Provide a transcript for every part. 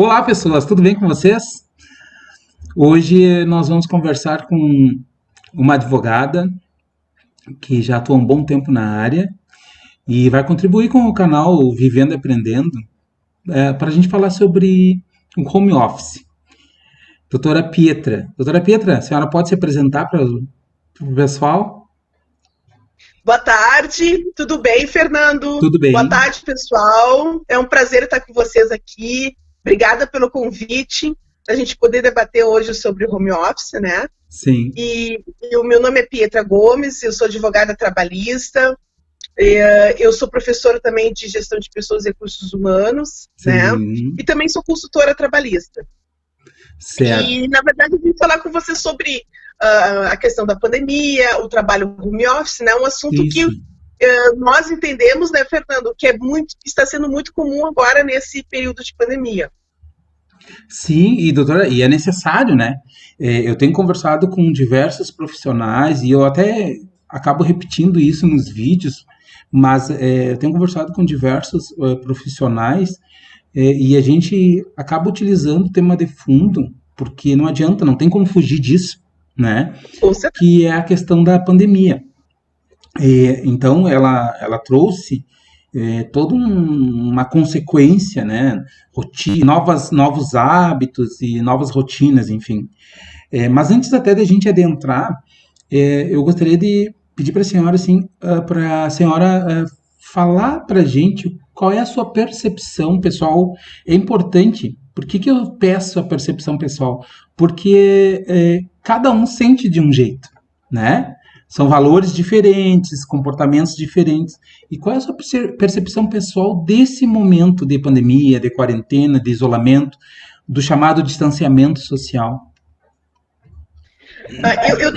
Olá, pessoas, tudo bem com vocês? Hoje nós vamos conversar com uma advogada que já atua um bom tempo na área e vai contribuir com o canal Vivendo e Aprendendo para a gente falar sobre o home office. Doutora Pietra. Doutora Pietra, a senhora pode se apresentar para o pessoal? Boa tarde, tudo bem, Fernando? Tudo Boa bem? tarde, pessoal. É um prazer estar com vocês aqui. Obrigada pelo convite, para a gente poder debater hoje sobre o home office, né? Sim, E o meu nome é Pietra Gomes, eu sou advogada trabalhista, eu sou professora também de gestão de pessoas e recursos humanos, né? sim, E também sou consultora trabalhista. certo. E, na verdade, eu vim falar com você sobre a questão da pandemia, o trabalho home office, né? Um assunto que Isso. nós entendemos, né, Fernando, que está sendo muito comum agora nesse período de pandemia. Sim, e doutora, e é necessário, né? Eu tenho conversado com diversos profissionais e eu até acabo repetindo isso nos vídeos, mas eu tenho conversado com diversos profissionais e a gente acaba utilizando o tema de fundo, porque não adianta, não tem como fugir disso, né? Com certeza. Que é a questão da pandemia. Então, ela trouxe toda uma consequência, né? Novos hábitos e novas rotinas, enfim. Mas antes até da gente adentrar, eu gostaria de pedir para a senhora, assim, para a senhora falar para a gente qual é a sua percepção pessoal. É importante. Por que que eu peço a percepção pessoal? Porque cada um sente de um jeito, né? São valores diferentes, comportamentos diferentes. E qual é a sua percepção pessoal desse momento de pandemia, de quarentena, de isolamento, do chamado distanciamento social? Eu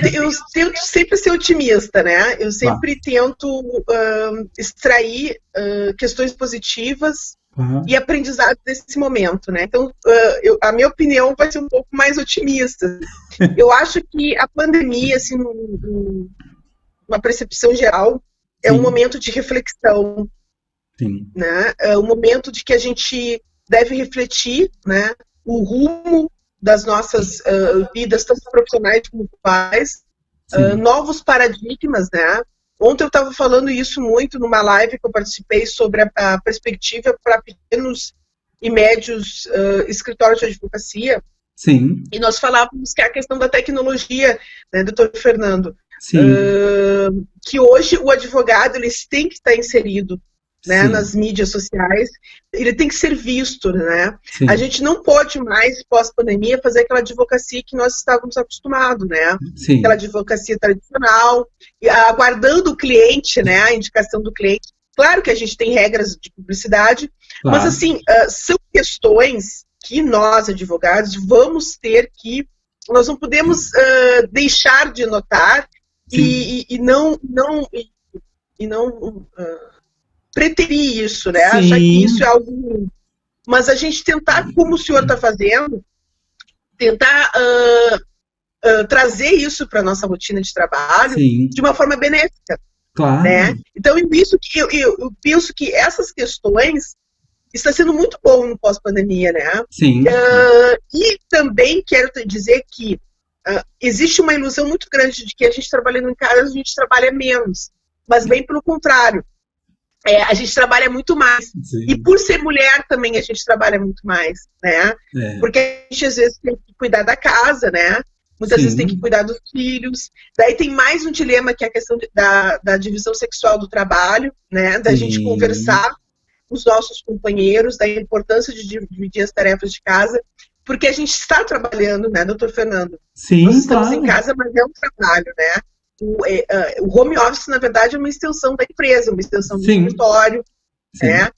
tento sempre ser otimista, né? Eu Claro. sempre tento extrair questões positivas Aham. e aprendizado desse momento, né? Então, a minha opinião vai ser um pouco mais otimista. Eu acho que a pandemia, assim, uma percepção geral, é um Sim, momento de reflexão, sim, né? É um momento de que a gente deve refletir, né? O rumo das nossas vidas, tanto profissionais como pessoais, sim, novos paradigmas, né? Ontem eu estava falando isso muito numa live que eu participei sobre a perspectiva para pequenos e médios escritórios de advocacia, sim, e nós falávamos que é a questão da tecnologia, né, doutor Fernando, sim, que hoje o advogado ele tem que estar inserido, né, sim, nas mídias sociais, ele tem que ser visto, né? A sim, gente não pode mais, pós-pandemia, fazer aquela advocacia que nós estávamos acostumados, né? Aquela sim, advocacia tradicional, aguardando o cliente, né, a indicação do cliente. Claro que a gente tem regras de publicidade, mas claro, assim, são questões que nós, advogados, vamos ter que, nós não podemos deixar de notar sim, e não preterir isso, né? Achar que isso é sim, algo ruim. Mas a gente tentar, como o senhor está fazendo, tentar trazer isso para a nossa rotina de trabalho de sim, uma forma benéfica, né? claro, Então, eu penso que essas questões está sendo muito bom no pós-pandemia, né? sim, sim, E também quero dizer que existe uma ilusão muito grande de que a gente trabalhando em casa, a gente trabalha menos. Mas bem pelo contrário, a gente trabalha muito mais. E sim, por ser mulher também a gente trabalha muito mais, né? é, Porque a gente às vezes tem que cuidar da casa, né? Muitas vezes tem que sim, cuidar dos filhos. Daí tem mais um dilema que é a questão da divisão sexual do trabalho, né? Da gente sim, conversar com os nossos companheiros, da importância de dividir as tarefas de casa, porque a gente está trabalhando, né, doutor Fernando? Nós sim, estamos em claro, casa, mas é um trabalho, né? O home office, na verdade, é uma extensão da empresa, uma extensão do sim, escritório, sim, né?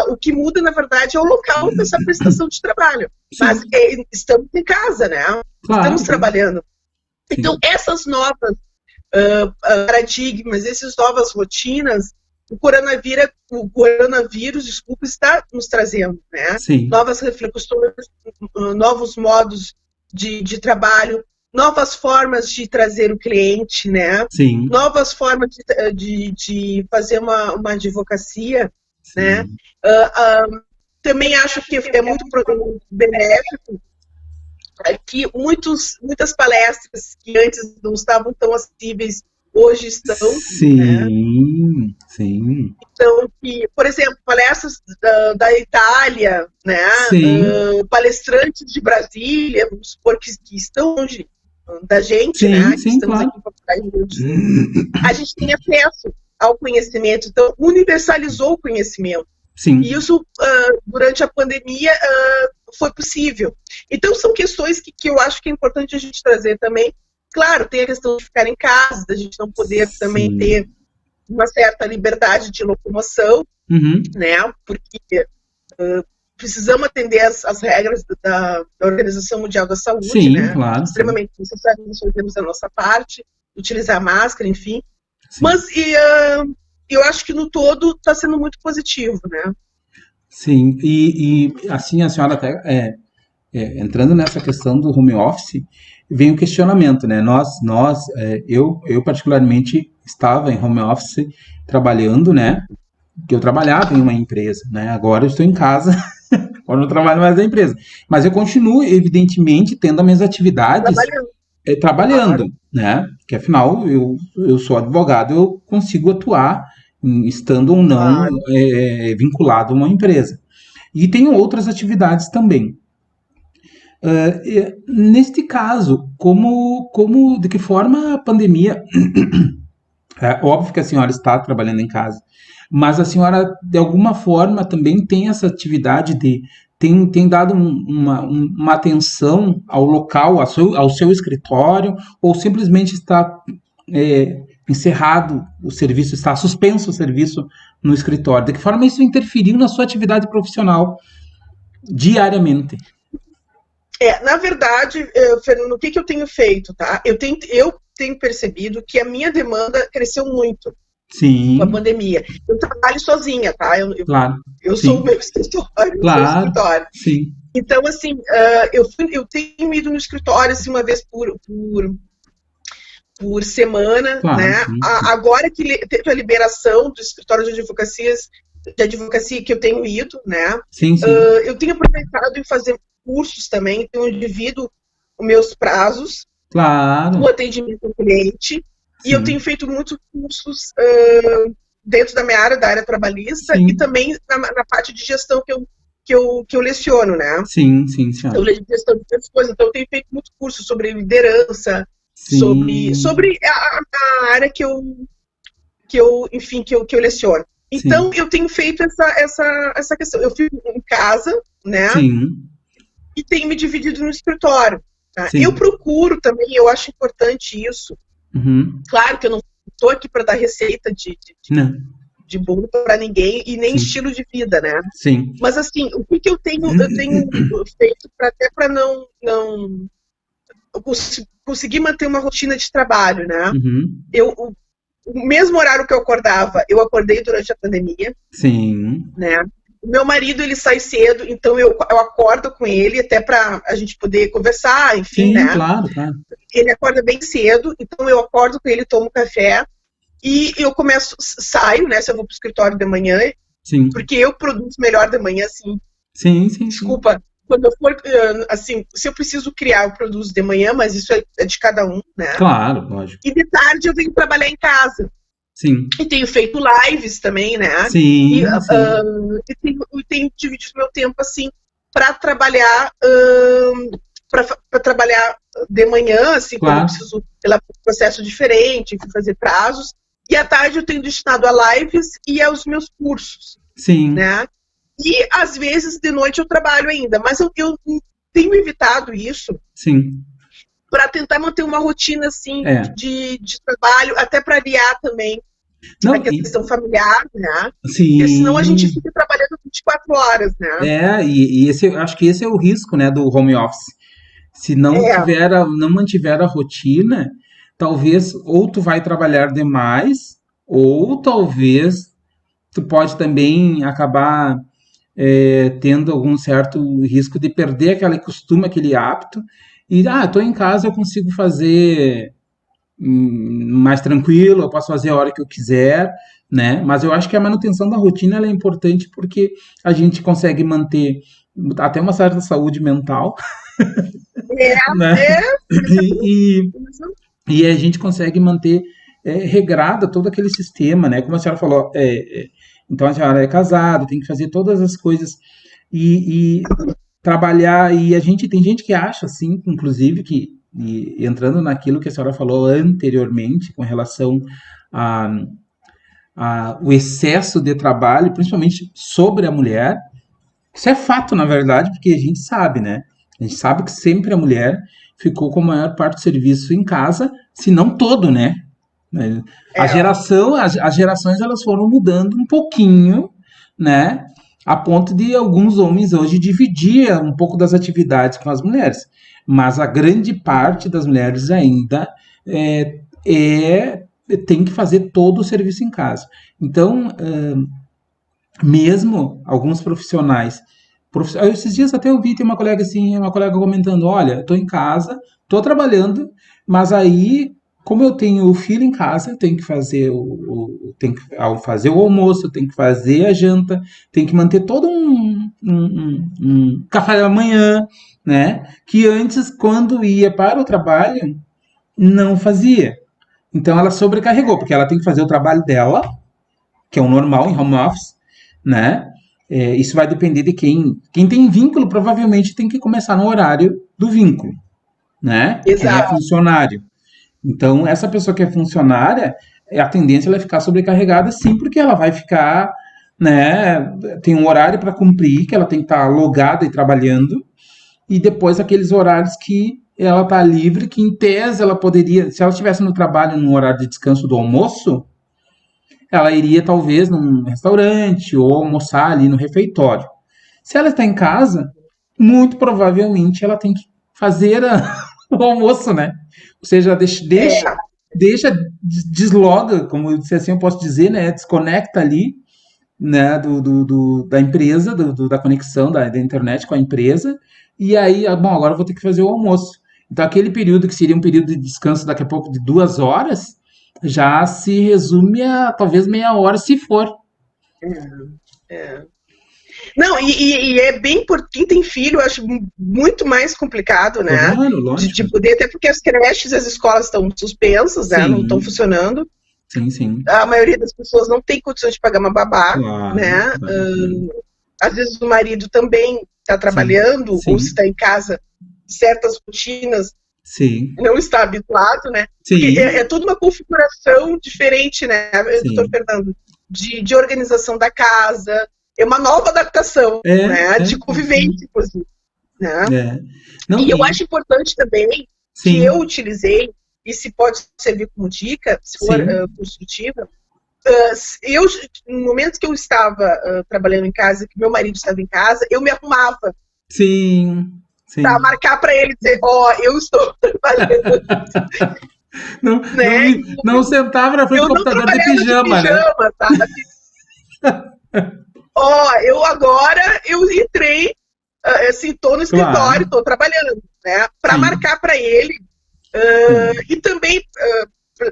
O que muda, na verdade, é o local dessa prestação de trabalho. Mas sim, estamos em casa, né? Estamos claro, claro, trabalhando. Então, sim, essas novas paradigmas, essas novas rotinas, o coronavírus, desculpa, está nos trazendo, né? sim, Novas reflexões, novos modos de trabalho, novas formas de trazer o cliente, né? sim, Novas formas de fazer uma advocacia, né? sim, também acho que é muito benéfico que muitas palestras que antes não estavam tão acessíveis, hoje estão, né? Sim. Então, por exemplo, palestras da Itália, né? Palestrantes de Brasília, vamos supor que estão longe da gente, né? Que estamos claro. aqui para Rio Grande do Sul. A gente tem acesso ao conhecimento, então universalizou o conhecimento. Sim. E isso, durante a pandemia, foi possível. Então, são questões que eu acho que é importante a gente trazer também. Claro, tem a questão de ficar em casa, da gente não poder também ter uma certa liberdade de locomoção, né? Porque precisamos atender as regras da Organização Mundial da Saúde, né? Claro. Extremamente necessário, nós fazemos a nossa parte, utilizar máscara, enfim. Sim. Mas eu acho que no todo está sendo muito positivo, né? Sim, e assim a senhora até entrando nessa questão do home office, vem o questionamento, né? Eu particularmente estava em home office trabalhando, né? Que eu trabalhava em uma empresa, né? Agora eu estou em casa, agora não trabalho mais na empresa, mas eu continuo evidentemente tendo as minhas atividades trabalhando, claro. Né? Que afinal eu sou advogado, eu consigo atuar estando ou não claro. Vinculado a uma empresa. E tenho outras atividades também. Neste caso, de que forma a pandemia... É óbvio que a senhora está trabalhando em casa, mas a senhora, de alguma forma, também tem essa atividade tem dado uma atenção ao local, ao seu escritório, ou simplesmente está encerrado o serviço, está suspenso o serviço no escritório? De que forma isso interferiu na sua atividade profissional diariamente? Na verdade, Fernando, o que eu tenho feito, tá? Eu tenho percebido que a minha demanda cresceu muito. Sim. Com a pandemia. Eu trabalho sozinha, tá? Claro. Eu sou o meu escritório. Claro. Eu sou o escritório. Sim. Então, assim, eu tenho ido no escritório assim, uma vez por semana, claro, né? Sim. Agora que teve a liberação do escritório de advocacia que eu tenho ido, né? Sim. Eu tenho aproveitado em fazer cursos também, então eu divido os meus prazos. Claro. No atendimento ao cliente. Sim. E eu tenho feito muitos cursos dentro da minha área, da área trabalhista, sim. E também na parte de gestão que eu leciono, né? Sim. Eu leciono gestão de coisas, então eu tenho feito muitos cursos sobre liderança, sim. sobre a área que eu leciono. Então, sim. Eu tenho feito essa questão. Eu fico em casa, né? Sim. E tenho me dividido no escritório. Tá? Eu procuro também, eu acho importante isso. Uhum. Claro que eu não estou aqui para dar receita de bolo para ninguém e nem sim. Estilo de vida, né? Sim. Mas assim, o que eu tenho feito até para não conseguir manter uma rotina de trabalho, né? Uhum. O mesmo horário que eu acordava, eu acordei durante a pandemia. Sim. Né? O meu marido, ele sai cedo, então eu acordo com ele até para a gente poder conversar, enfim, sim, né? Claro. Ele acorda bem cedo, então eu acordo com ele, tomo café e eu saio, né? Se eu vou pro escritório de manhã, sim. Porque eu produzo melhor de manhã, assim. Sim. Desculpa, quando eu for, assim, se eu preciso criar, eu produzo de manhã, mas isso é de cada um, né? Claro, lógico. E de tarde eu venho trabalhar em casa. Sim. E tenho feito lives também, né? Sim. E tenho dividido meu tempo, assim, para trabalhar para trabalhar de manhã, assim, claro. Quando eu preciso pelo processo diferente, fazer prazos. E à tarde eu tenho destinado a lives e aos meus cursos. Sim. Né? E às vezes de noite eu trabalho ainda, mas eu tenho evitado isso. Sim. Para tentar manter uma rotina assim de trabalho, até para aliar também a questão familiar, né? Sim. Porque senão a gente fica trabalhando 24 horas, né? Acho que esse é o risco, né, do home office. Se não mantiver a rotina, talvez ou tu vai trabalhar demais, ou talvez tu pode também acabar tendo algum certo risco de perder aquele costume, aquele hábito. E, tô em casa, eu consigo fazer mais tranquilo, eu posso fazer a hora que eu quiser, né? Mas eu acho que a manutenção da rotina ela é importante porque a gente consegue manter até uma certa saúde mental, É, né? E, exatamente. e a gente consegue manter regrada todo aquele sistema, né? Como a senhora falou, então a senhora é casada, tem que fazer todas as coisas e trabalhar. E a gente tem gente que acha, assim, inclusive, que e entrando naquilo que a senhora falou anteriormente com relação a, o excesso de trabalho, principalmente sobre a mulher, isso é fato, na verdade, porque a gente sabe, né? A gente sabe que sempre a mulher ficou com a maior parte do serviço em casa, se não todo, né? A É, geração, as gerações elas foram mudando um pouquinho, né? A ponto de alguns homens hoje dividir um pouco das atividades com as mulheres. Mas a grande parte das mulheres ainda é, é tem que fazer todo o serviço em casa. Então, mesmo alguns profissionais, esses dias até eu vi, tem uma colega assim, uma colega comentando, olha, estou em casa, estou trabalhando, mas aí, como eu tenho o filho em casa, eu tenho que fazer tenho que, ao fazer o almoço, eu tenho que fazer a janta, tenho que manter todo um café da manhã, né? Que antes, quando ia para o trabalho, não fazia. Então ela sobrecarregou, porque ela tem que fazer o trabalho dela, que é o normal em home office, né? Isso vai depender de quem tem vínculo, provavelmente tem que começar no horário do vínculo, né? Quem é exato. funcionário. Então, essa pessoa que é funcionária, a tendência é ela ficar sobrecarregada sim, porque ela vai ficar, né? Tem um horário para cumprir, que ela tem que estar logada e trabalhando, e depois aqueles horários que ela está livre, que em tese ela poderia, se ela estivesse no trabalho no horário de descanso do almoço, ela iria talvez num restaurante ou almoçar ali no refeitório. Se ela está em casa, muito provavelmente ela tem que fazer o almoço, né? Ou seja, É, deixa, desloga, como se assim eu posso dizer, né? Desconecta ali, né? Da empresa, da conexão da internet com a empresa. E aí, bom, agora eu vou ter que fazer o almoço. Então, aquele período que seria um período de descanso daqui a pouco de 2 horas, já se resume a talvez meia hora, se for. é. Não, e é bem por quem tem filho, eu acho muito mais complicado, né? Claro, De lógico. poder, até porque as creches, as escolas estão suspensas, né? Não estão Sim, funcionando. sim, sim. A maioria das pessoas não tem condições de pagar uma babá, Claro, né? claro, claro. Às vezes o marido também está Sim, trabalhando, ou se sim, está em casa, certas rotinas sim, não está habituado, né? Porque é sim, toda uma configuração diferente, né, doutor sim. Fernando? De organização da casa, é uma nova adaptação, né? De Sim, convivência, inclusive, né? é. Não, E eu acho importante também que eu sim, utilizei, e se pode servir como dica, se for sim, construtiva, eu, no momento que eu estava trabalhando em casa, que meu marido estava em casa, eu me arrumava sim, para sim. marcar para ele dizer, ó, eu estou trabalhando, Não, não, né? não sentava na frente do Eu não computador de trabalhava de pijama, né? pijama, sabe? Ó, eu entrei, assim, tô no escritório, Claro, tô trabalhando, né? Para sim, marcar para ele, sim, e também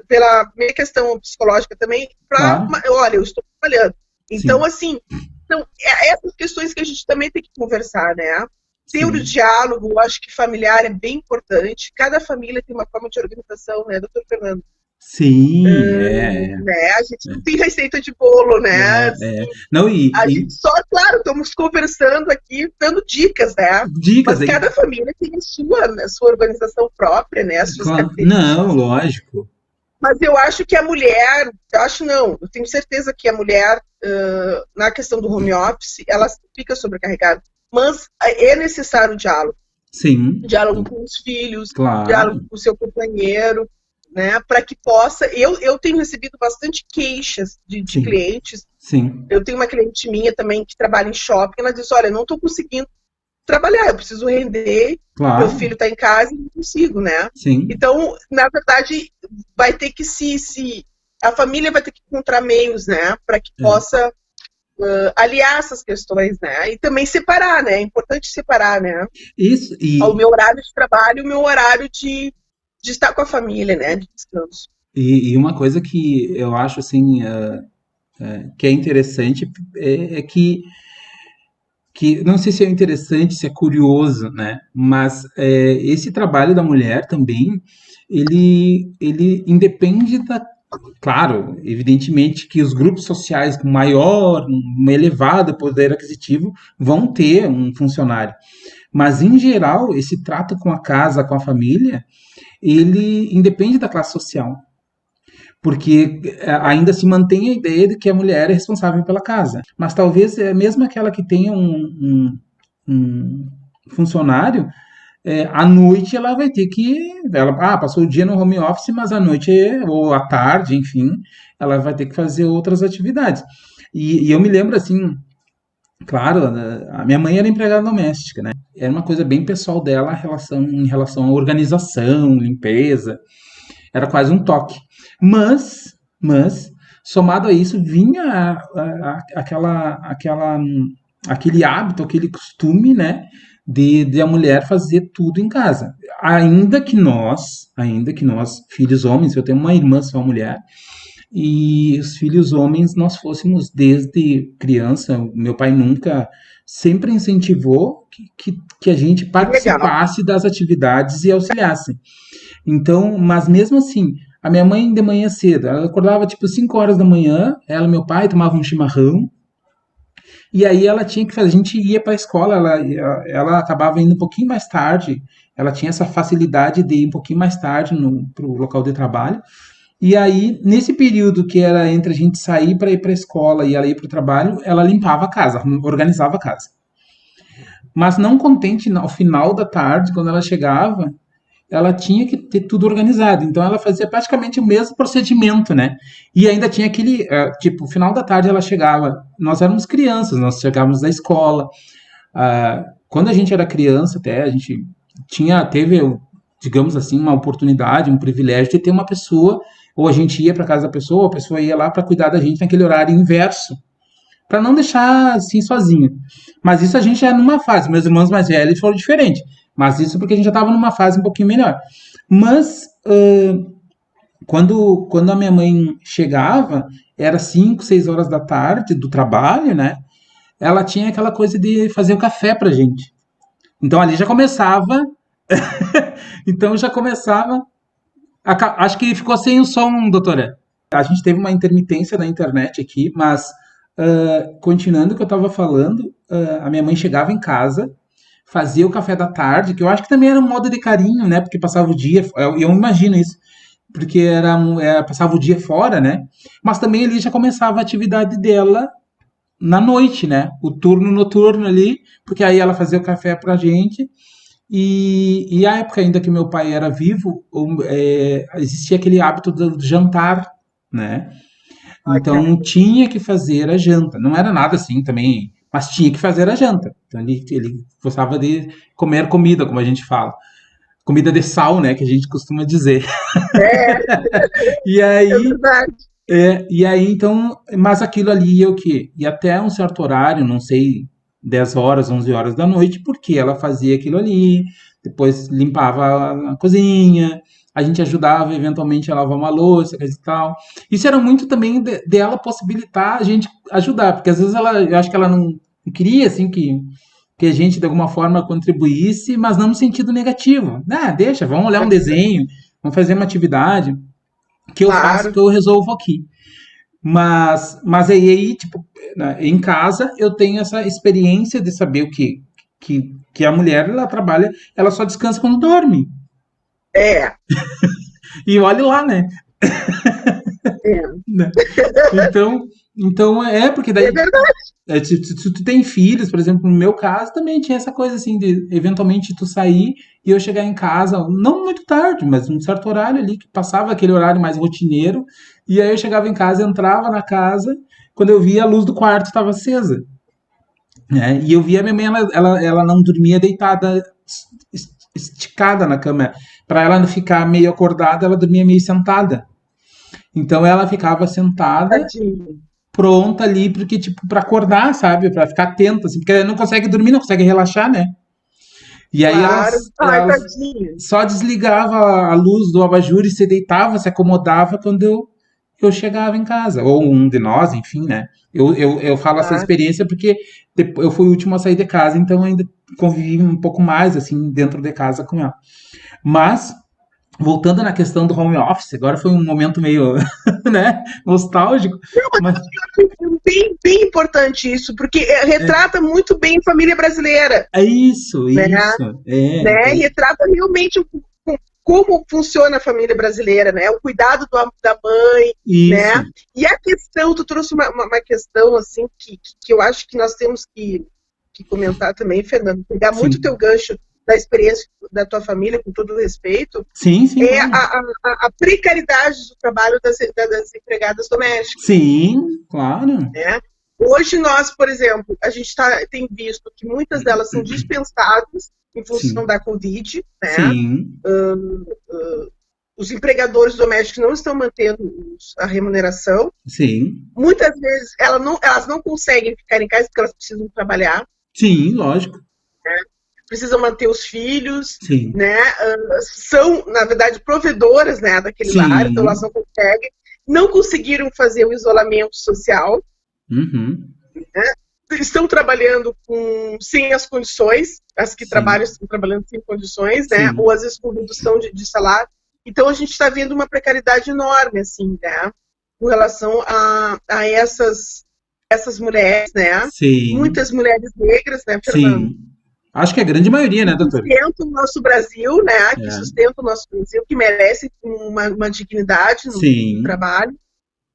pela minha questão psicológica também, para, claro, olha, eu estou trabalhando. Então, sim, assim, então, essas questões que a gente também tem que conversar, né? Ter o sim. diálogo, eu acho que familiar é bem importante. Cada família tem uma forma de organização, né, doutor Fernando? Sim, é, Né? A gente não tem receita de bolo, né? Não, A gente só, claro, estamos conversando aqui, dando dicas, né? dicas Mas aí. cada família tem a sua organização própria, né? As suas Claro, não, características. lógico. Mas eu acho que a mulher, eu acho não, eu tenho certeza que a mulher, na questão do home office, ela fica sobrecarregada. Mas é necessário o diálogo. Sim, Diálogo com os filhos, diálogo claro, com o seu companheiro, né? Para que possa. Eu tenho recebido bastante queixas de sim, clientes. sim, Eu tenho uma cliente minha também que trabalha em shopping, ela diz, olha, não estou conseguindo trabalhar, eu preciso render, meu claro, filho está em casa e não consigo, né? sim. Então, na verdade, vai ter que a família vai ter que encontrar meios, né, para que É. possa aliar essas questões, né? E também separar, né? É importante separar, né? Isso, O meu horário de trabalho e o meu horário de estar com a família, né? De descanso. e uma coisa que eu acho assim, que é interessante é que não sei se é interessante, se é curioso, né? Mas esse trabalho da mulher também, ele independe da. Claro, evidentemente que os grupos sociais com maior, um elevado poder aquisitivo vão ter um funcionário. Mas, em geral, esse trato com a casa, com a família, ele independe da classe social. Porque ainda se mantém a ideia de que a mulher é responsável pela casa. Mas talvez mesmo aquela que tenha um funcionário, à noite ela vai ter que. Ela passou o dia no home office, mas à noite ou à tarde, enfim, ela vai ter que fazer outras atividades. E eu me lembro assim, claro, a minha mãe era empregada doméstica, né? Era uma coisa bem pessoal dela em relação à organização, limpeza, era quase um toque. Mas somado a isso, vinha aquele hábito, aquele costume, né, de a mulher fazer tudo em casa. Ainda que nós, filhos homens, eu tenho uma irmã só mulher, e os filhos homens nós fôssemos desde criança, meu pai nunca, sempre incentivou que a gente Legal. participasse das atividades e auxiliasse. Então, mas mesmo assim, a minha mãe de manhã cedo, ela acordava tipo 5 horas da manhã, ela e meu pai tomavam um chimarrão, e aí ela tinha que fazer, a gente ia para a escola, ela acabava indo um pouquinho mais tarde, ela tinha essa facilidade de ir um pouquinho mais tarde para o local de trabalho, e aí, nesse período que era entre a gente sair para ir para a escola e ela ir para o trabalho, ela limpava a casa, organizava a casa. Mas não contente, ao final da tarde, quando ela chegava, ela tinha que ter tudo organizado. Então ela fazia praticamente o mesmo procedimento, né? E ainda tinha aquele, tipo, final da tarde ela chegava, nós éramos crianças, nós chegávamos da escola. Quando a gente era criança, até a gente teve, digamos assim, uma oportunidade, um privilégio de ter uma pessoa, ou a gente ia para casa da pessoa, ou a pessoa ia lá para cuidar da gente naquele horário inverso, para não deixar assim sozinho. Mas isso a gente já numa fase, meus irmãos mais velhos foram diferentes. Mas isso porque a gente já estava numa fase um pouquinho melhor. Mas quando a minha mãe chegava, era 5, 6 horas da tarde do trabalho, né? Ela tinha aquela coisa de fazer o café pra gente. Então ali já começava. Então já começava. Acho que ficou sem o som, doutora. A gente teve uma intermitência da internet aqui, mas continuando o que eu estava falando, a minha mãe chegava em casa, fazia o café da tarde, que eu acho que também era um modo de carinho, né? Porque passava o dia, eu imagino isso, porque passava o dia fora, né? Mas também ali já começava a atividade dela na noite, né? O turno noturno ali, porque aí ela fazia o café pra gente. E a época ainda que meu pai era vivo, existia aquele hábito do jantar, né? Então tinha que fazer a janta. Não era nada assim também, mas tinha que fazer a janta. Então ele gostava de comer comida, como a gente fala. Comida de sal, né? Que a gente costuma dizer. É, E é aí, verdade. então, mas aquilo ali ia o quê? E até um certo horário, não sei, 10 horas, 11 horas da noite, porque ela fazia aquilo ali, depois limpava a cozinha, a gente ajudava eventualmente a lavar uma louça, coisa e tal. Isso era muito também dela possibilitar a gente ajudar, porque às vezes eu acho que ela não queria, assim, que a gente de alguma forma contribuísse, mas não no sentido negativo. Ah, deixa, vamos olhar um desenho, vamos fazer uma atividade que eu faço, Claro. que eu resolvo aqui. Mas aí, tipo, né, em casa eu tenho essa experiência de saber que a mulher, ela trabalha, ela só descansa quando dorme. É, E olhe lá, né? é. Né? Então, então porque É daí verdade. se tu tem filhos, por exemplo, no meu caso também tinha essa coisa assim de eventualmente tu sair e eu chegar em casa, não muito tarde, mas um certo horário ali que passava aquele horário mais rotineiro, e aí eu chegava em casa, entrava na casa, quando eu via a luz do quarto estava acesa, né? E eu via a minha mãe, ela não dormia deitada, esticada na cama, para ela não ficar meio acordada, ela dormia meio sentada. Então ela ficava sentada Tadinho. pronta ali, porque, tipo, pra acordar, sabe? Pra ficar atenta, assim, porque ela não consegue dormir, não consegue relaxar, né? E aí Claro. Ai, elas tadinho. só desligava a luz do abajur e se deitava, se acomodava quando eu chegava em casa, ou um de nós, enfim, né? Eu falo essa Tá? experiência porque eu fui o último a sair de casa, então eu ainda convivi um pouco mais, assim, dentro de casa com ela. Mas, voltando na questão do home office, agora foi um momento meio, né, nostálgico, Não, mas mas é bem, bem importante isso, porque retrata muito bem a família brasileira, é isso, né? isso, Né? E retrata realmente como funciona a família brasileira, né? O cuidado da mãe, isso, né? E a questão, tu trouxe uma questão assim que eu acho que nós temos que comentar também, Fernando, pegar muito teu sim, gancho da experiência da tua família, com todo o respeito, sim, sim, é claro. a precariedade do trabalho das empregadas domésticas, Sim, claro. né? Hoje nós, por exemplo, a gente tem visto que muitas delas são dispensadas em função Sim, da Covid, né? sim, Os empregadores domésticos não estão mantendo a remuneração. sim, Muitas vezes elas não conseguem ficar em casa porque elas precisam trabalhar, sim, lógico. precisam manter os filhos, Sim, né? São, na verdade, provedoras, né, daquele lar, então elas sim, não conseguem, não conseguiram fazer o isolamento social, uhum, estão trabalhando sem as condições, as que trabalham sim, estão trabalhando sem condições, né? Ou sim, às vezes com redução de salário. Então a gente está vendo uma precariedade enorme, assim, né? Com relação a essas mulheres, né? sim, Muitas mulheres negras, né, Fernando? sim. Acho que é a grande maioria, Que né, doutor? sustentam o nosso Brasil, né? Que É, sustentam o nosso Brasil, que merecem uma dignidade no sim, trabalho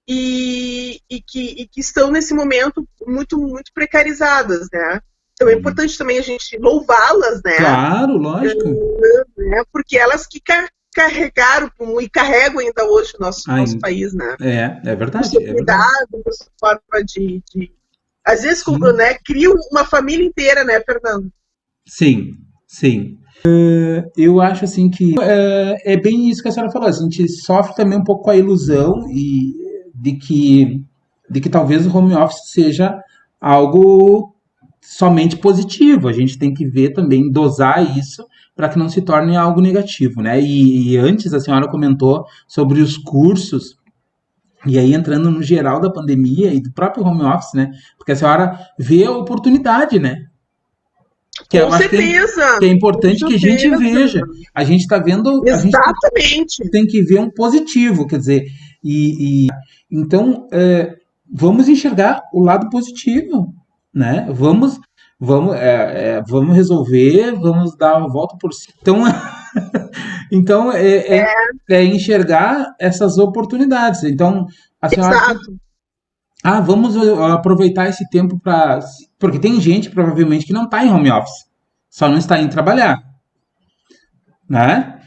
e que estão nesse momento muito, muito precarizadas, né? Então é sim. importante também a gente louvá-las, Claro, lógico. né? Porque elas que carregaram e carregam ainda hoje o nosso Ainda. país, né? É O seu verdade, é verdade. cuidado, a sua forma às vezes, Sim, né, criam uma família inteira, né, Fernando? sim, sim. Eu acho assim que é bem isso que a senhora falou. A gente sofre também um pouco com a ilusão de que, de que talvez o home office seja algo somente positivo. A gente tem que ver também, dosar isso para que não se torne algo negativo, né? E antes a senhora comentou sobre os cursos, e aí entrando no geral da pandemia e do próprio home office, né? Porque a senhora vê a oportunidade, né? Que Com eu acho certeza, que é com importante que a gente certeza. veja. A gente está vendo, a gente Exatamente. tem que ver um positivo, quer dizer, então vamos enxergar o lado positivo, né? Vamos resolver, vamos dar a volta por cima. Então é enxergar essas oportunidades. Então a senhora tem, Exato. vamos aproveitar esse tempo para, porque tem gente provavelmente que não está em home office, só não está indo trabalhar, né?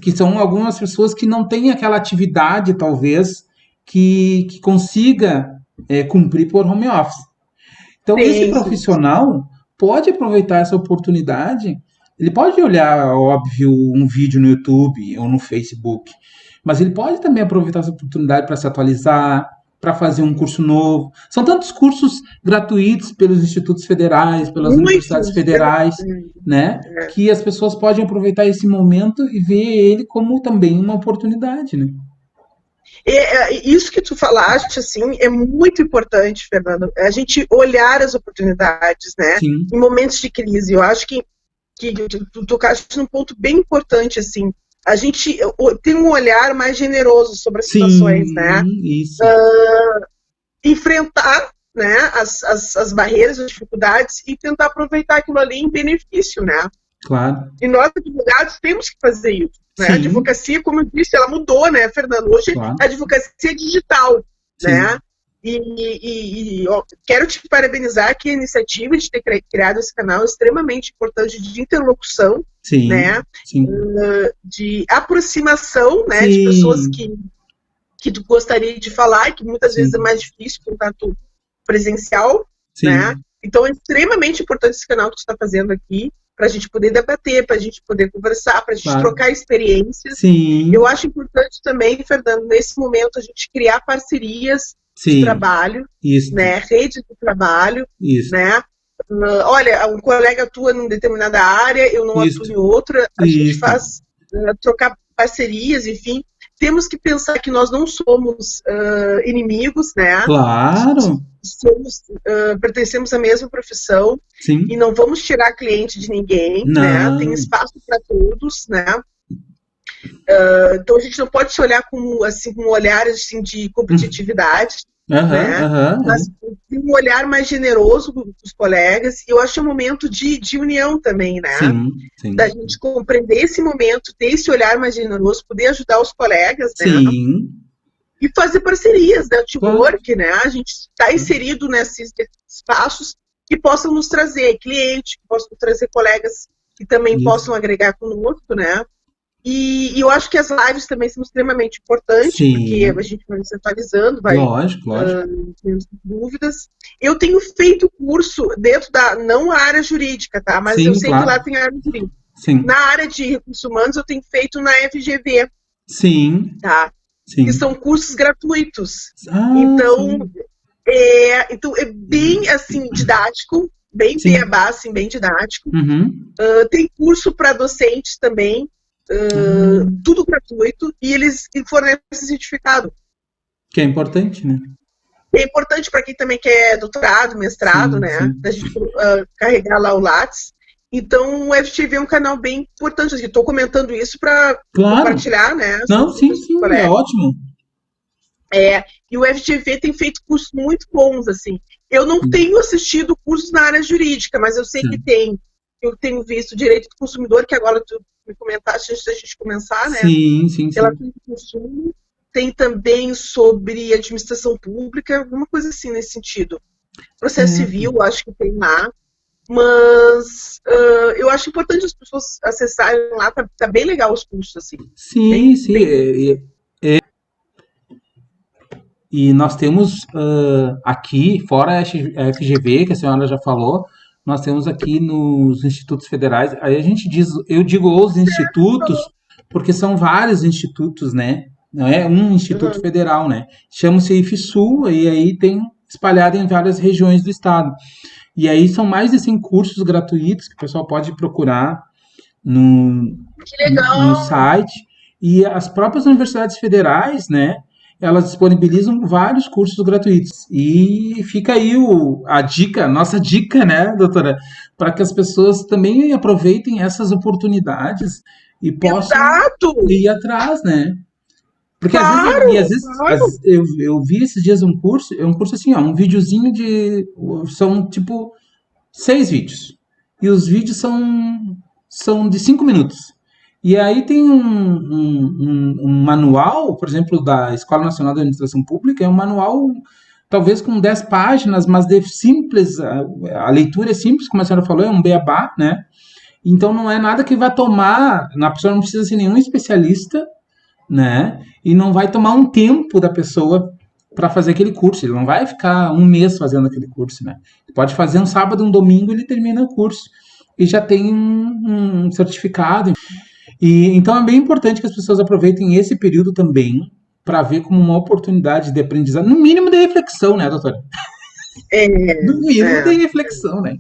Que são algumas pessoas que não têm aquela atividade, talvez, que consiga cumprir por home office. Então, esse Sim, sim. profissional pode aproveitar essa oportunidade. Ele pode olhar, óbvio, um vídeo no YouTube ou no Facebook, mas ele pode também aproveitar essa oportunidade para se atualizar, para fazer um curso novo. São tantos cursos gratuitos pelos institutos federais, pelas universidades Muitos. federais, né? Que as pessoas podem aproveitar esse momento e ver ele como também uma oportunidade, né? Isso que tu falaste, assim, é muito importante, Fernando. A gente olhar as oportunidades, né? Sim, Em momentos de crise. Eu acho que tu tocaste num ponto bem importante, assim. A gente tem um olhar mais generoso sobre as situações, né? sim, isso, Enfrentar, né, as barreiras, as dificuldades e tentar aproveitar aquilo ali em benefício, né? claro. E nós, advogados, temos que fazer isso. Né? A Sim, advocacia, como eu disse, ela mudou, né, Fernando? Hoje a claro. advocacia é digital, né? Sim, Ó, quero te parabenizar que a iniciativa de ter criado esse canal é extremamente importante de interlocução, né? sim, sim, De aproximação, né? De pessoas sim, que tu gostaria de falar e que muitas vezes é sim, mais difícil contato presencial, né? sim, Então é extremamente importante esse canal que tu está fazendo aqui para a gente poder debater, para a gente poder conversar, para a gente claro. trocar experiências. Eu Sim, acho importante também, Fernando, nesse momento a gente criar parcerias de sim, trabalho, isto, né? Redes de trabalho, isto, né? Olha, um colega atua em determinada área, eu não atuo isto, em outra, a gente isto, faz trocar parcerias, enfim, temos que pensar que nós não somos inimigos, né? Claro, Pertencemos à mesma profissão sim. e não vamos tirar cliente de ninguém, né? Tem Não. espaço para todos, né? Então a gente não pode se olhar com assim, com um olhar assim, de competitividade, Aham, né? aham, Mas aham. tem um olhar mais generoso com os colegas, e eu acho um momento de união também, né? Sim, Da sim. gente compreender esse momento, ter esse olhar mais generoso, poder ajudar os colegas, né? Sim, E fazer parcerias, né? claro. Teamwork, né? A gente está inserido nesses espaços que possam nos trazer clientes, que possam trazer colegas que também Isso. possam agregar conosco, né? E eu acho que as lives também são extremamente importantes, porque a Sim, gente vai se atualizando, vai lógico, lógico. tendo dúvidas. Eu tenho feito curso dentro da, não a área jurídica, tá? Mas eu Sim, sei que lá claro. tem a área jurídica. Sim, Na área de recursos humanos, eu tenho feito na FGV, sim, tá? Que sim. são cursos gratuitos. Ah, Então, sim. então é bem, assim, didático, bem Sim. beabá, assim, bem didático. Uhum. Tem curso para docentes também, Ah, tudo gratuito, e eles fornecem certificado. que é importante, né? É importante para quem também quer doutorado, mestrado, Sim, né? sim. Da gente carregar lá o Lattes. Então, o FGV é um canal bem importante. Estou comentando isso para Claro. compartilhar, né? Assim, Não, com sim, os sim, é colegas. ótimo. E o FGV tem feito cursos muito bons, assim. Eu não tenho assistido cursos na área jurídica, mas eu sei que Sim, tem. Eu tenho visto direito do consumidor, que agora tu me comentaste antes da gente começar, né? sim, sim. Sim. Relações de consumo. Tem também sobre administração pública, alguma coisa assim nesse sentido. Processo Certo. civil, acho que tem lá. Mas eu acho importante as pessoas acessarem lá, tá bem legal os cursos, assim. Sim, Bem, sim. bem. E nós temos aqui, fora a FGV, que a senhora já falou, nós temos aqui nos institutos federais. Aí a gente diz, eu digo os institutos, porque são vários institutos, né? Não é um instituto Uhum. federal, né? Chama-se IFSU, e aí tem espalhado em várias regiões do estado. E aí são mais de 100 cursos gratuitos que o pessoal pode procurar no, Que no legal! site. E as próprias universidades federais, né? Elas disponibilizam vários cursos gratuitos. E fica aí a dica, nossa dica, né, doutora? Para que as pessoas também aproveitem essas oportunidades e possam Exato! ir atrás, né? Porque às vezes, e às Claro, vezes claro. eu vi esses dias um curso, é um curso assim, ó, um videozinho de. São tipo 6 vídeos. E os vídeos são de 5 minutos. E aí tem um manual, por exemplo, da Escola Nacional de Administração Pública, é um manual talvez com 10 páginas, mas de simples, a leitura é simples, como a senhora falou, é um beabá, né? Então não é nada que vai tomar, a pessoa não precisa ser nenhum especialista, né? E não vai tomar um tempo da pessoa para fazer aquele curso. Ele não vai ficar um mês fazendo aquele curso, né? Ele pode fazer um sábado, um domingo, ele termina o curso e já tem um certificado. E então é bem importante que as pessoas aproveitem esse período também para ver como uma oportunidade de aprendizado, no mínimo de reflexão, né, doutora? É, No mínimo de é, reflexão, né?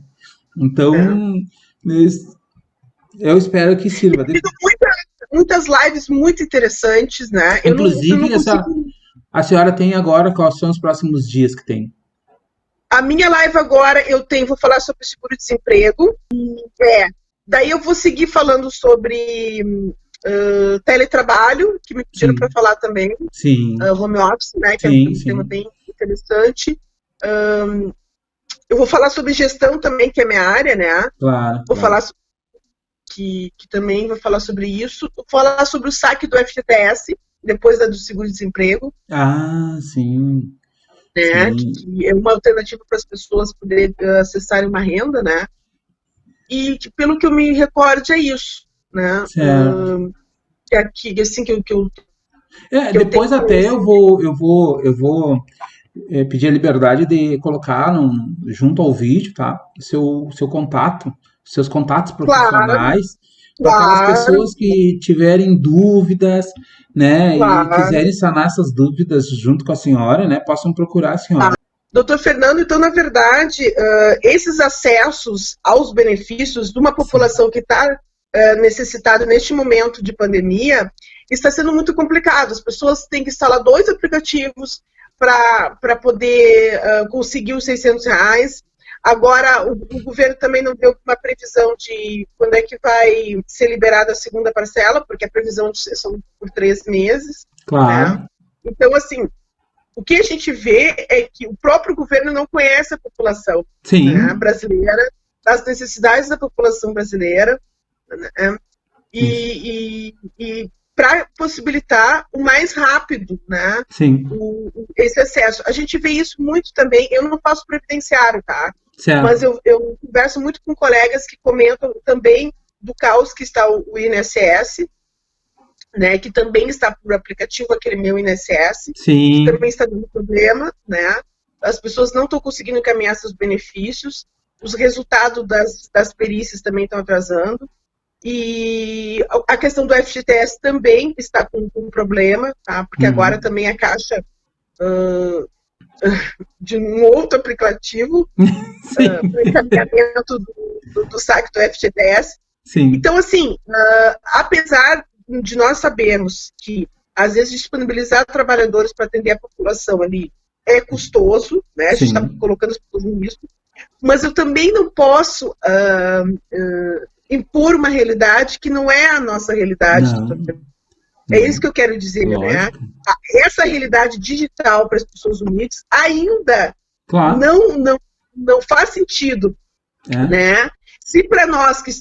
Então, é. eu espero que sirva. Tido muitas lives muito interessantes, né? Eu não Inclusive, consigo. a senhora tem agora quais são os próximos dias que tem? A minha live agora vou falar sobre seguro-desemprego. Daí eu vou seguir falando sobre teletrabalho, que me pediram para Sim, falar também, sim, home office, né? Que é sim, um tema sim, bem interessante. Eu vou falar sobre gestão também, que é minha área, né? claro, Vou claro. falar que também vai falar sobre isso. Vou falar sobre o saque do FGTS, depois do seguro-desemprego, Ah, sim, né? sim, Que é uma alternativa para as pessoas poderem acessarem uma renda, né? E que, pelo que eu me recordo, é isso, né? certo. Que aqui, assim, que eu tenho Depois até eu conhecimento. vou, eu vou, eu vou pedir a liberdade de colocar junto ao vídeo, tá? Seu contato, seus contatos Claro, profissionais, para aquelas claro, pessoas que tiverem dúvidas, né, e claro. quiserem sanar essas dúvidas junto com a senhora, né, possam procurar a senhora. Doutor Fernando, então, na verdade, esses acessos aos benefícios de uma Sim, população que está necessitado neste momento de pandemia, está sendo muito complicado. As pessoas têm que instalar 2 aplicativos para poder conseguir os R$ 600. Agora, o governo também não deu uma previsão de quando é que vai ser liberada a segunda parcela, porque a previsão são por 3 meses. Claro. Né? Então, assim, o que a gente vê é que o próprio governo não conhece a população, né, brasileira, as necessidades da população brasileira, né, e para possibilitar o mais rápido, né, esse acesso. A gente vê isso muito também. Eu não faço previdenciário, tá? Certo. Mas eu converso muito com colegas que comentam também do caos que está o INSS, né, que também está por aplicativo, aquele meu INSS, que também está dando problema, né? As pessoas não estão conseguindo encaminhar seus benefícios, os resultados das perícias também estão atrasando, e a questão do FGTS também está com problema, tá? Porque agora também a Caixa de um outro aplicativo para encaminhamento do saque do FGTS. Então, assim, apesar de nós sabermos que, às vezes, disponibilizar trabalhadores para atender a população ali é custoso, né? A gente está colocando as pessoas em risco, mas eu também não posso impor uma realidade que não é a nossa realidade. É isso que eu quero dizer, né? Essa realidade digital para as pessoas humildes ainda não faz sentido, né? Se para nós que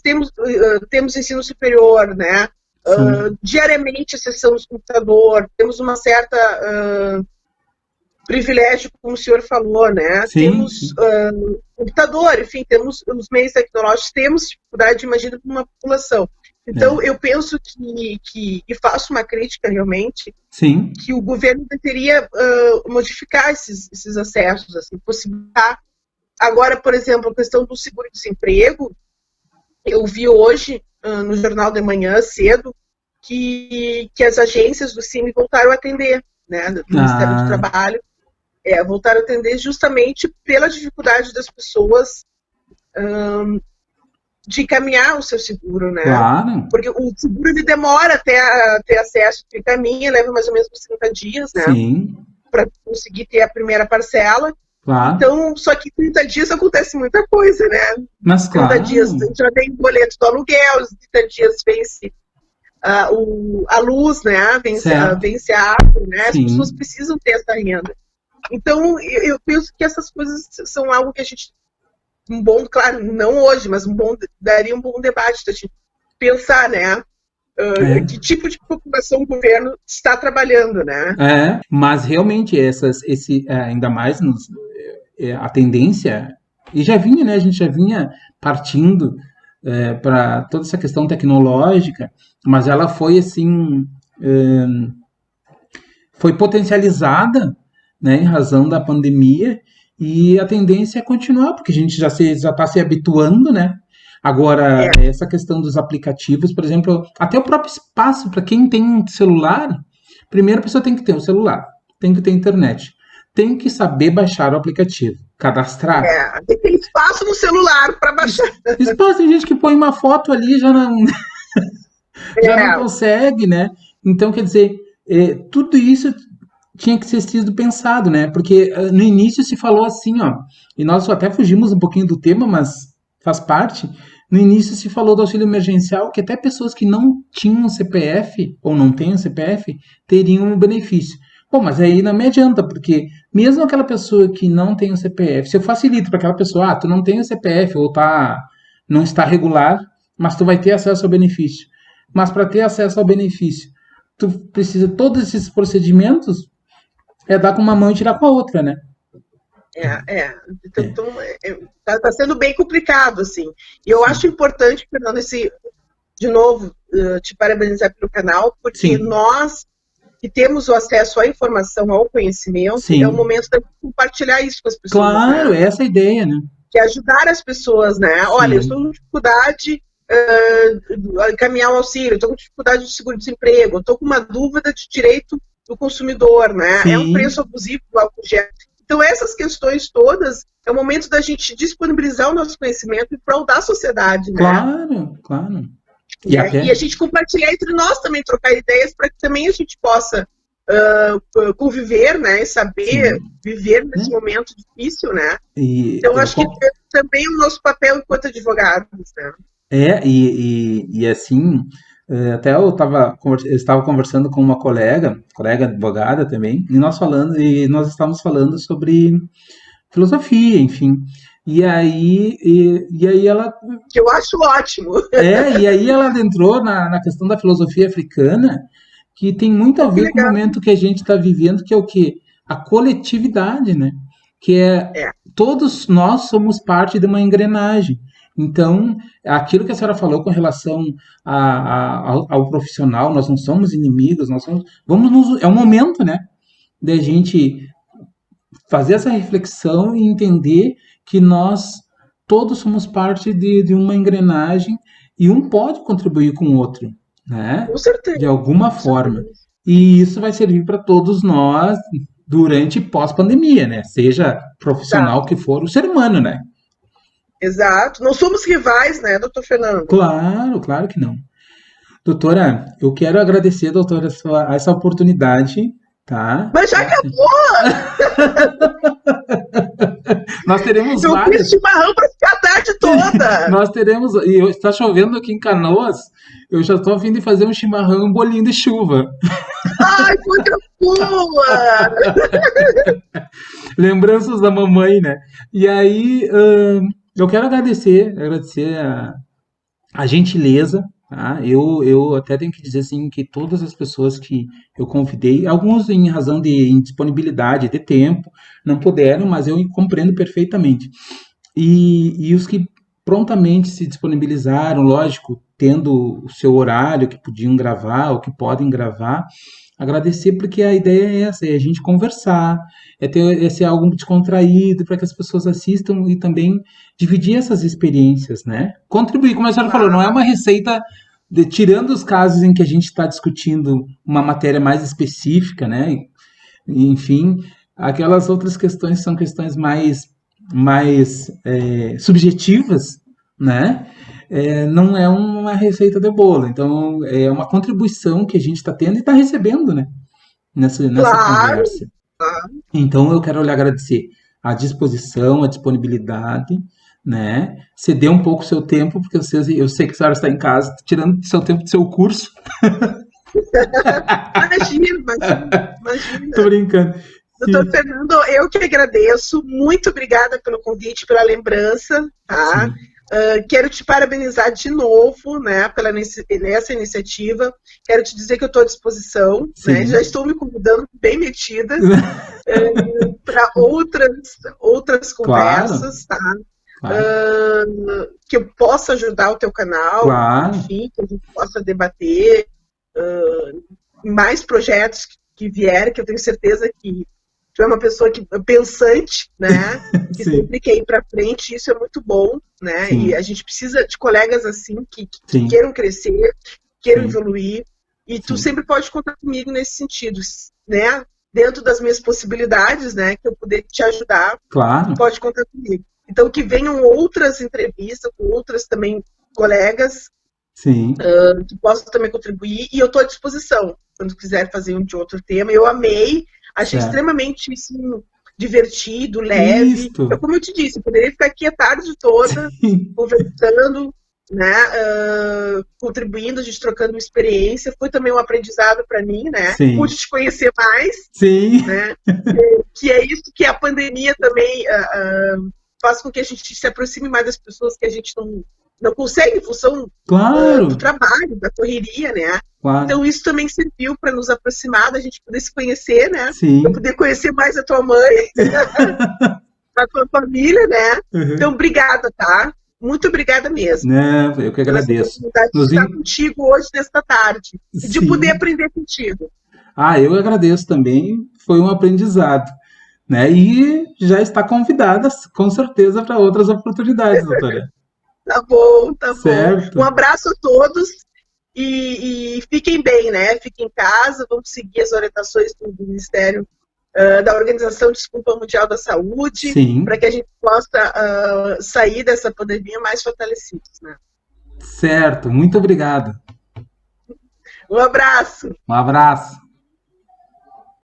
temos ensino superior, né, diariamente acessamos o computador, temos uma certa privilégio, como o senhor falou, né? Temos computador, enfim, temos os meios tecnológicos, temos dificuldade, imagina, para uma população. Então, eu penso que e faço uma crítica, realmente, que o governo deveria modificar esses acessos, assim, possibilitar. Agora, por exemplo, a questão do seguro-desemprego, eu vi hoje, no Jornal de Manhã, cedo, que as agências do CIMI voltaram a atender, né, do Ministério do Trabalho, voltaram a atender justamente pela dificuldade das pessoas de encaminhar o seu seguro, né? Porque o seguro ele demora até ter acesso, ele caminha, leva mais ou menos uns 30 dias, né? Para conseguir ter a primeira parcela. Então, só que 30 dias acontece muita coisa, né? Mas 30 dias já tem boleto do aluguel, os 30 dias vence a luz, né? Vence a água, né? As pessoas precisam ter essa renda. Então, eu penso que essas coisas são algo que a gente, claro, não hoje, mas daria um bom debate da gente pensar, né? Que tipo de população o governo está trabalhando, né? Mas realmente ainda mais a tendência, e já vinha, né? A gente já vinha partindo para toda essa questão tecnológica, mas ela foi assim, foi potencializada, né, em razão da pandemia, e a tendência é continuar, porque a gente já está se habituando, né? Agora, essa questão dos aplicativos, por exemplo, até o próprio espaço, para quem tem um celular, primeiro a pessoa tem que ter um celular, tem que ter internet, tem que saber baixar o aplicativo, cadastrar. Tem que ter espaço no celular para baixar. Espaço, tem gente que põe uma foto ali e já não consegue, né? Então, quer dizer, tudo isso tinha que ser sido pensado, né? Porque no início se falou assim, ó, e nós até fugimos um pouquinho do tema, mas faz parte. No início se falou do auxílio emergencial, que até pessoas que não tinham CPF, ou não têm CPF, teriam um benefício. Bom, mas aí não me adianta, porque mesmo aquela pessoa que não tem o CPF, se eu facilito para aquela pessoa, tu não tem o CPF, ou não está regular, mas tu vai ter acesso ao benefício. Mas para ter acesso ao benefício, tu precisa de todos esses procedimentos, dar com uma mão e tirar com a outra, né? Então, tá sendo bem complicado, assim. E eu acho importante, Fernando, de novo, te parabenizar pelo canal, porque nós que temos o acesso à informação, ao conhecimento, é o momento de compartilhar isso com as pessoas. Claro, né? Essa é a ideia, né? Que ajudar as pessoas, né? Olha, eu estou com dificuldade encaminhar um auxílio, estou com dificuldade de seguro-desemprego, estou com uma dúvida de direito do consumidor, né? É um preço abusivo do álcool gel. Então, essas questões todas, é o momento da gente disponibilizar o nosso conhecimento em prol da sociedade, né? Claro. E E a gente compartilhar entre nós também, trocar ideias para que também a gente possa conviver, né? E saber viver nesse momento difícil, né? Então, acho que também o nosso papel enquanto advogados, né? Assim, até eu estava conversando com uma colega advogada também, e nós estávamos falando sobre filosofia, enfim. E aí ela. Que eu acho ótimo. E aí ela adentrou na questão da filosofia africana, que tem muito a ver com o momento que a gente está vivendo, que é o quê? A coletividade, né? Que todos nós somos parte de uma engrenagem. Então, aquilo que a senhora falou com relação ao profissional, nós não somos inimigos, é um momento, né, da gente fazer essa reflexão e entender que nós todos somos parte de uma engrenagem e um pode contribuir com o outro, né? Com certeza. De alguma forma. E isso vai servir para todos nós durante e pós-pandemia, né? Seja profissional que for, o ser humano, né? Exato. Não somos rivais, né, doutor Fernando? Claro que não. Doutora, eu quero agradecer, doutora, essa oportunidade, tá? Mas já acabou! Nós teremos eu fiz chimarrão para ficar a tarde toda! Nós teremos, e está chovendo aqui em Canoas, eu já estou a fim de fazer um chimarrão e um bolinho de chuva. Ai, coisa boa! Lembranças da mamãe, né? E aí, eu quero agradecer a gentileza, tá? Eu até tenho que dizer assim que todas as pessoas que eu convidei, alguns em razão de indisponibilidade de tempo, não puderam, mas eu compreendo perfeitamente. E os que prontamente se disponibilizaram, lógico, tendo o seu horário, que podiam gravar, ou que podem gravar, agradecer, porque a ideia é essa, é a gente conversar, é ser algo descontraído, para que as pessoas assistam e também dividir essas experiências, né? Contribuir, como a senhora falou, não é uma receita, tirando os casos em que a gente está discutindo uma matéria mais específica, né? Enfim, aquelas outras questões são questões mais subjetivas, né? Não é uma receita de bolo, então é uma contribuição que a gente está tendo e está recebendo, né? Nessa conversa. Claro. Então eu quero lhe agradecer a disposição, a disponibilidade, né? Ceder um pouco o seu tempo, porque eu sei que a senhora está em casa, tirando seu tempo do seu curso. Imagina. Tô brincando. Doutor Fernando, eu que agradeço. Muito obrigada pelo convite, pela lembrança, tá? Quero te parabenizar de novo, né, nessa iniciativa. Quero te dizer que eu estou à disposição, né? Já estou me convidando, bem metida, para outras conversas, tá? Que eu possa ajudar o teu canal, enfim, que a gente possa debater mais projetos que vierem, que eu tenho certeza que tu é uma pessoa pensante, né? Que sempre quer ir para frente, isso é muito bom, né? Sim. E a gente precisa de colegas assim que queiram crescer, queiram evoluir, e tu sempre pode contar comigo nesse sentido, né? Dentro das minhas possibilidades, né? Que eu puder te ajudar, tu pode contar comigo. Então, que venham outras entrevistas com outras também colegas, que possam também contribuir, e eu estou à disposição, quando quiser fazer um de outro tema. Eu amei, achei extremamente assim, divertido, leve. Como eu te disse, eu poderia ficar aqui a tarde toda, conversando, né, contribuindo, a gente trocando uma experiência. Foi também um aprendizado para mim, né? Pude te conhecer mais, né? Que é isso que a pandemia também faz com que a gente se aproxime mais das pessoas que a gente não consegue em função do trabalho, da correria, né? Então isso também serviu para nos aproximar, da gente poder se conhecer, né? Eu poder conhecer mais a tua mãe, a tua família, né? Então, obrigada, tá? Muito obrigada mesmo. Eu que agradeço. De estar contigo hoje, nesta tarde. E de poder aprender contigo. Eu agradeço também. Foi um aprendizado. Né? E já está convidada, com certeza, para outras oportunidades, doutora. Tá bom, tá bom. Um abraço a todos e fiquem bem, né? Fiquem em casa, vamos seguir as orientações do Ministério da Organização Mundial da Saúde, para que a gente possa sair dessa pandemia mais fortalecidos, né? Certo, muito obrigado. Um abraço. Um abraço.